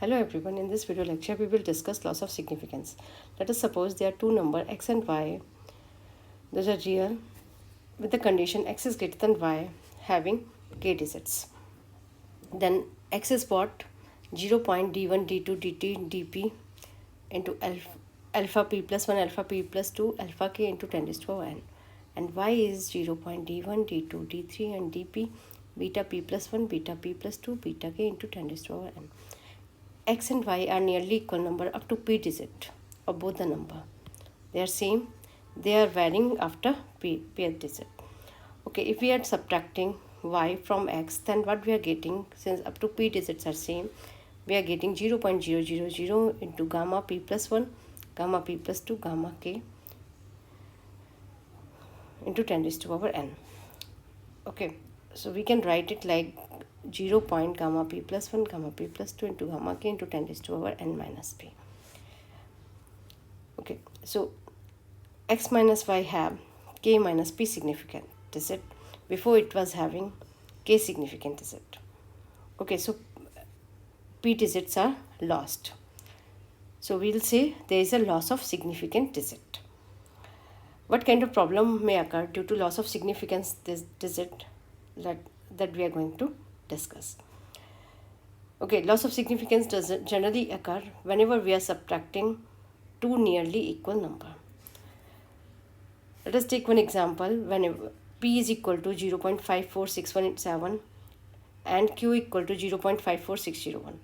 Hello everyone, in this video lecture we will discuss loss of significance. Let us suppose there are two numbers x and y. Those are real with the condition x is greater than y having k digits. Then x is what? 0.d1, d2, dt, dp into alpha p plus 1, alpha p plus 2, alpha k into 10 raised to power n. And y is 0.d1, d2, d3 and dp beta p plus 1, beta p plus 2, beta k into 10 raised to power n. X and y are nearly equal number up to p digit of both the number. They are same. They are varying after p digit. Okay, if we are subtracting y from x, then what we are getting, since up to p digits are same, we are getting 0.000 into gamma p plus 1, gamma p plus 2, gamma k into 10 raised to power n. Okay, so we can write it like 0 point gamma p plus 1 gamma p plus 2 into gamma k into 10 raised to power n minus p. Okay, so x minus y have k minus p significant digit. Before it was having k significant digit. Okay, so p digits are lost. So we'll say there is a loss of significant digit. What kind of problem may occur due to loss of significance digit that we are going to discuss. Okay, loss of significance does generally occur whenever we are subtracting two nearly equal number. Let us take one example. Whenever p is equal to 0.54617 and q equal to 0.54601.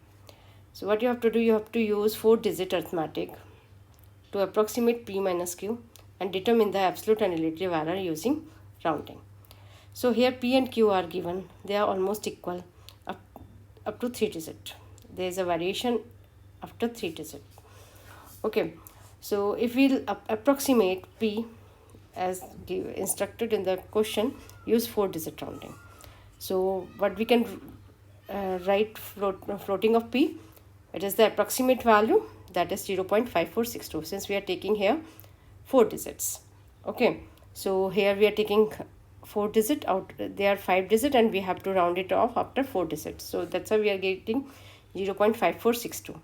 So what you have to do, you have to use 4-digit arithmetic to approximate p minus q and determine the absolute and relative error using rounding. So here p and q are given. They are almost equal up to 3 digit. There is a variation after 3 digit. Okay, so if we'll approximate p as instructed in the question, use 4-digit rounding. So what we can write floating of p, it is the approximate value, that is 0.5462, since we are taking here 4 digits. Okay, so here we are taking 4 digit out, they are 5 digit and we have to round it off after 4 digits. So that's why we are getting 0.5462.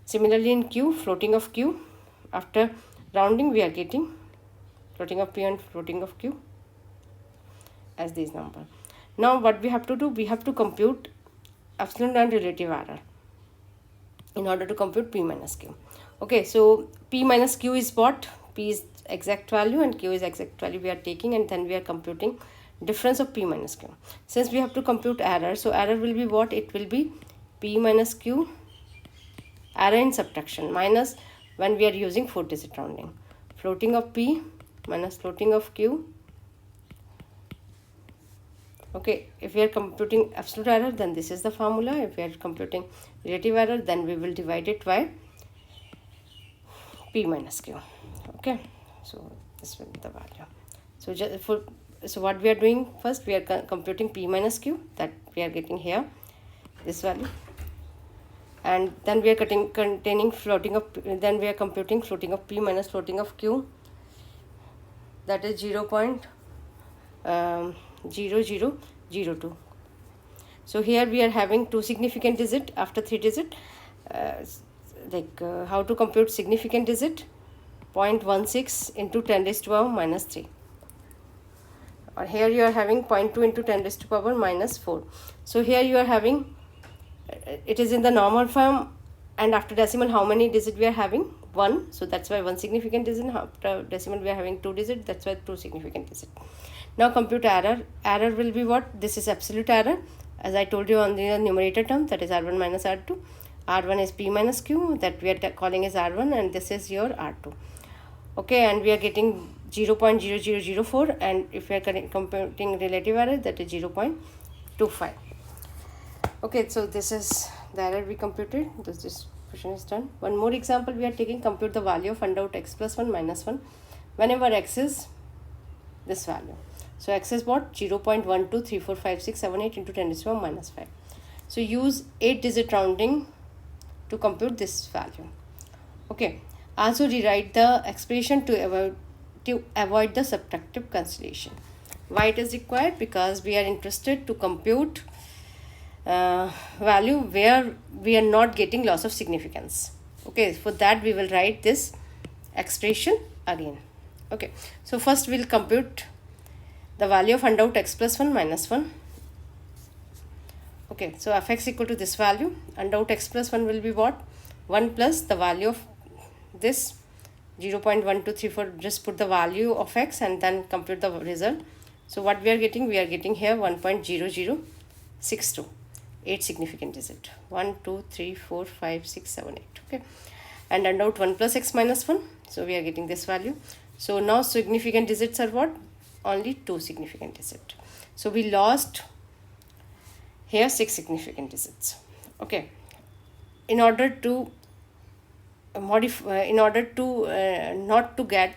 Similarly in q, floating of q, after rounding we are getting floating of p and floating of q as these number. Now what we have to do, we have to compute absolute and relative error in order to compute p minus q. Okay, so p minus q is what? P is exact value and q is exact value we are taking, and then we are computing difference of p minus q. Since we have to compute error, so error will be what? It will be p minus q, error in subtraction, minus when we are using 4-digit rounding, floating of p minus floating of q. Okay, if we are computing absolute error, then this is the formula. If we are computing relative error, then we will divide it by p minus q. Okay, so this will be the value. So what we are doing first, we are computing p minus q, that we are getting here this value, and then we are containing floating of then we are computing floating of p minus floating of q, that is 0.0002. So here we are having two significant digit after 3 digit. How to compute significant digit? 0.16 into 10 raised to power minus 3. Or here you are having 0.2 into 10 raised to power minus 4. So here you are having, it is in the normal form, and after decimal how many digit we are having? 1. So that's why 1 significant digit. After decimal we are having 2 digit, that's why 2 significant digit. Now compute error. Error will be what? This is absolute error, as I told you on the numerator term, that is R1 minus R2. R1 is p minus q, that we are calling as R1, and this is your R2. Okay, and we are getting 0.0004, and if we are computing relative error, that is 0.25. Okay, so this is the error we computed. This question is done. One more example we are taking. Compute the value of under root x plus 1 minus 1 whenever x is this value. So x is what? 0.12345678 into 10 raised to power minus 5. So use 8-digit rounding to compute this value. Okay, also rewrite the expression to avoid the subtractive cancellation. Why it is required? Because we are interested to compute value where we are not getting loss of significance. Okay, for that we will write this expression again. Okay, so first we'll compute the value of under root x plus 1 minus 1. Okay, so fx equal to this value, under root x plus 1 will be what? 1 plus the value of this 0.1234, just put the value of x and then compute the result. So what we are getting? We are getting here 1.0062, 8 significant digit. 1, 2, 3, 4, 5, 6, 7, 8. Okay, and under root 1 plus x minus 1. So we are getting this value. So now significant digits are what? Only 2 significant digits. So we lost here 6 significant digits. Okay, in order to modify, in order to not to get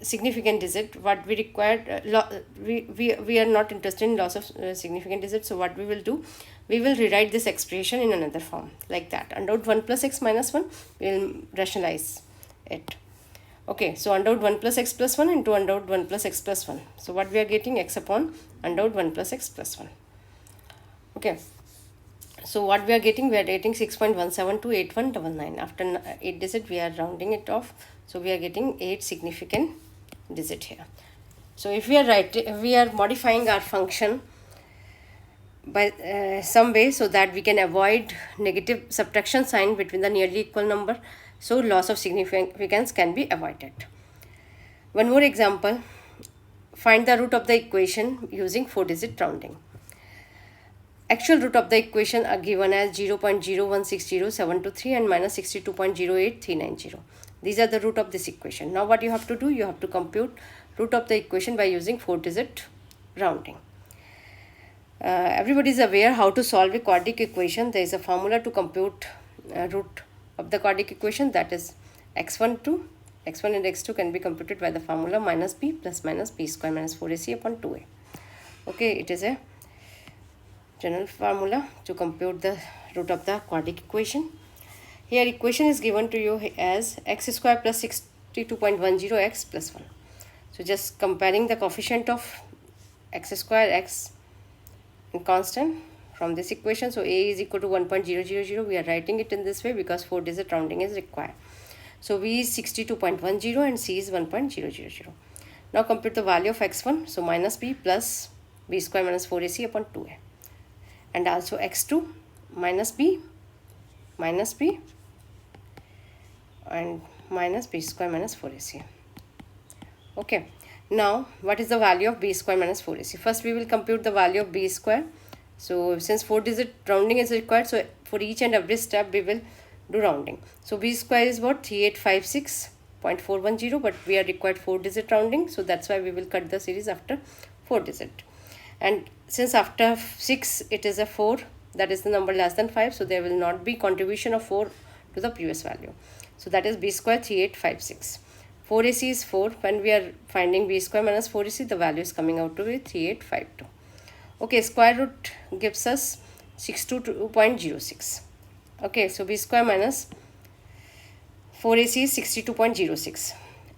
significant digit, what we required, we are not interested in loss of significant digit. So what we will do, we will rewrite this expression in another form like that. Under root 1 plus x minus 1, we will rationalize it. Okay, so under root 1 plus x plus 1 into under root 1 plus x plus 1. So what we are getting? X upon under root 1 plus x plus 1. Okay, so what we are getting? We are getting 6.17281199. After 8 digit, we are rounding it off. So we are getting 8 significant digit here. So if we are modifying our function by some way so that we can avoid negative subtraction sign between the nearly equal number, so loss of significance can be avoided. One more example, find the root of the equation using 4-digit rounding. Actual root of the equation are given as 0.0160723 and minus 62.08390. These are the root of this equation. Now what you have to do, you have to compute root of the equation by using 4-digit rounding. Everybody is aware how to solve a quadratic equation. There is a formula to compute root of the quadratic equation, that is x1 and x2 can be computed by the formula minus b plus minus b square minus 4ac upon 2a. Okay, it is a general formula to compute the root of the quadratic equation. Here equation is given to you as x square plus 62.10x plus 1. So just comparing the coefficient of x square, x and constant from this equation. So a is equal to 1.000. We are writing it in this way because 4-digit rounding is required. So b is 62.10 and c is 1.000. Now compute the value of x1. So minus b plus b square minus 4ac upon 2a. And also x2 minus b and minus b square minus 4ac. Okay, now what is the value of b square minus 4ac? First we will compute the value of b square. So since 4-digit rounding is required, so for each and every step we will do rounding. So b square is what? 3856.410, but we are required 4-digit rounding, so that's why we will cut the series after 4-digit. And since after 6 it is a 4, that is the number less than 5, so there will not be contribution of 4 to the previous value. So that is b square 3856. 4ac is 4. When we are finding b square minus 4ac, the value is coming out to be 3852. Okay, square root gives us 62.06. Okay, so b square minus 4ac is 62.06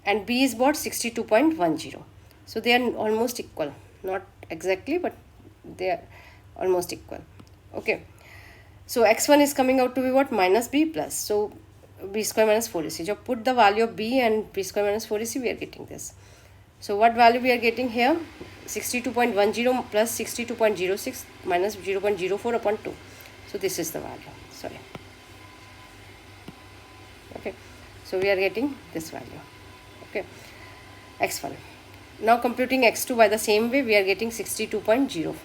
and b is what? 62.10. So they are almost equal, not exactly, but they are almost equal. Okay, so x1 is coming out to be what? Minus b plus, so b square minus 4ac. So put the value of b and b square minus 4ac, we are getting this. So what value we are getting here? 62.10 plus 62.06 minus 0.04 upon 2. So this is the value. Sorry. Okay, so we are getting this value. Okay, x1. Now computing x2 by the same way, we are getting 62.05.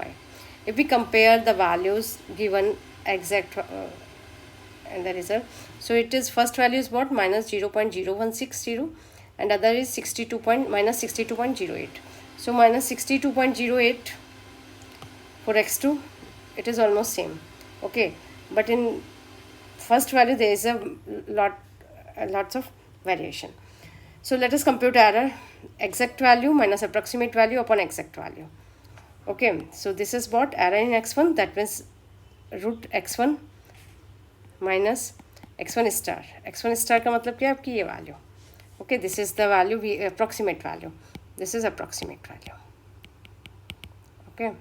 If we compare the values given exact and the result, so it is first value is what? Minus 0.0160 and other is minus 62.08. So minus 62.08 for x2, it is almost same. Okay, but in first value there is lots of variation. So let us compute error. Exact value minus approximate value upon exact value. Okay, so this is what? Error in x1, that means root x1 minus x1 star. x1 star का मतलब क्या है? आपकी ये value. Okay, this is the value, approximate value. This is approximate value. Okay,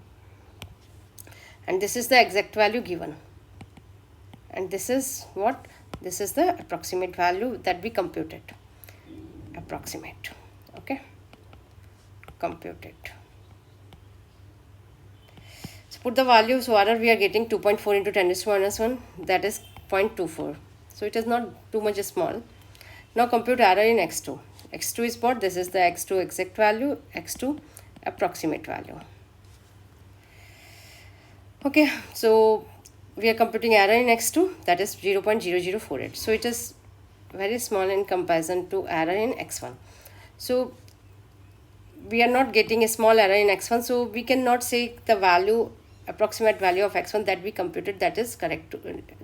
and this is the exact value given, and this is what, this is the approximate value that we computed, approximate. Okay, compute it. So put the value. So error we are getting 2.4 into 10 raised to minus 1, that is 0.24. So it is not too much small. Now compute error in x2. x2 is what? This is the x2 exact value, x2 approximate value. Okay, so we are computing error in x2, that is 0.0048. So it is very small in comparison to error in x1. So we are not getting a small error in x1, so we cannot say the value, approximate value of x1 that we computed, that is correct,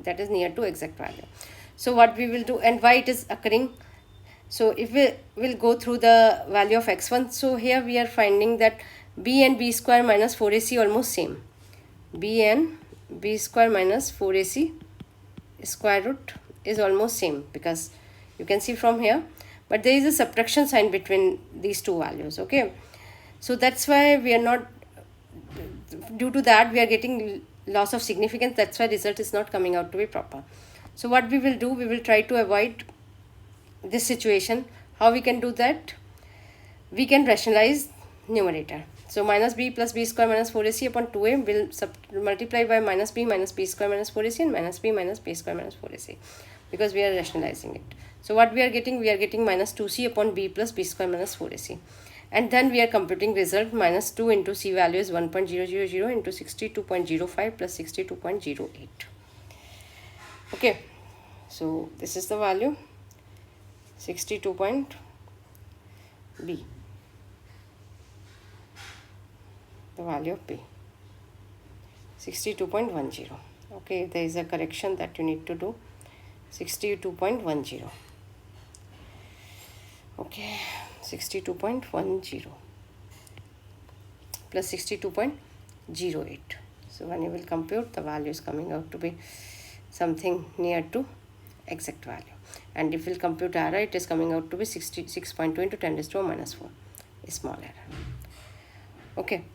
that is near to exact value. So what we will do, and why it is occurring? So if we will go through the value of x1, so here we are finding that b and b square minus 4ac almost same. B and b square minus 4ac square root is almost same, because you can see from here, but there is a subtraction sign between these two values. Okay, so that's why we are not, due to that we are getting loss of significance, that's why result is not coming out to be proper. So what we will do, we will try to avoid this situation. How we can do that? We can rationalize numerator. So minus b plus b square minus 4ac upon 2a will multiply by minus b square minus 4ac and minus b square minus 4ac, because we are rationalizing it. So what we are getting? We are getting minus 2c upon b plus b square minus 4ac. And then we are computing result, minus 2 into c value is 1.000 into 62.05 plus 62.08. Okay, so this is the value, 62 point b, the value of b, 62.10. Okay, there is a correction that you need to do, 62.10. Okay, 62.10 plus 62.08. So when you will compute, the value is coming out to be something near to exact value. And if you will compute error, it is coming out to be 66.2 into 10 raised to minus 4, a small error. Okay,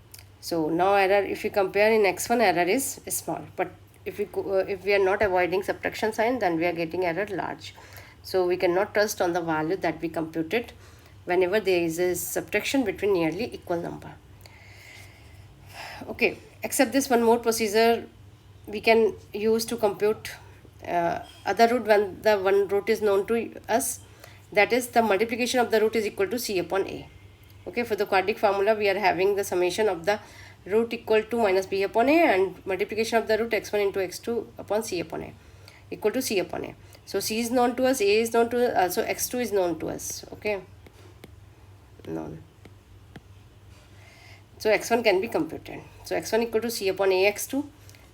so now error, if you compare in x1, error is small, but if we are not avoiding subtraction sign, then we are getting error large. So we cannot trust on the value that we computed whenever there is a subtraction between nearly equal number. Okay, except this one more procedure we can use to compute other root when the one root is known to us, that is the multiplication of the root is equal to c upon a. Okay, for the quadratic formula we are having the summation of the root equal to minus b upon a, and multiplication of the root x1 into x2 upon c upon a equal to c upon a. So c is known to us, a is known to us, so x2 is known to us. Okay, known. So x1 can be computed. So x1 equal to c upon a x2.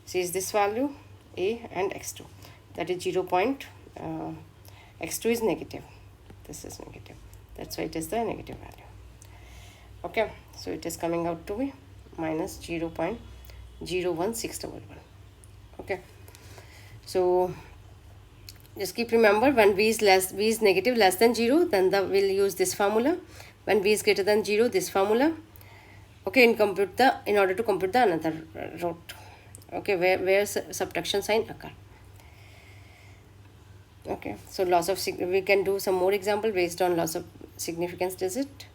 C is this value, a, and x2. That is 0. X2 is negative. This is negative. That's why it is the negative value. Okay, so it is coming out to be minus 0.01611. Okay, so just keep remember, when v is negative less than 0, then we'll use this formula. When v is greater than 0, this formula. Okay, in order to compute the another root. Okay, where subtraction sign occur. Okay, so we can do some more example based on loss of significance digit.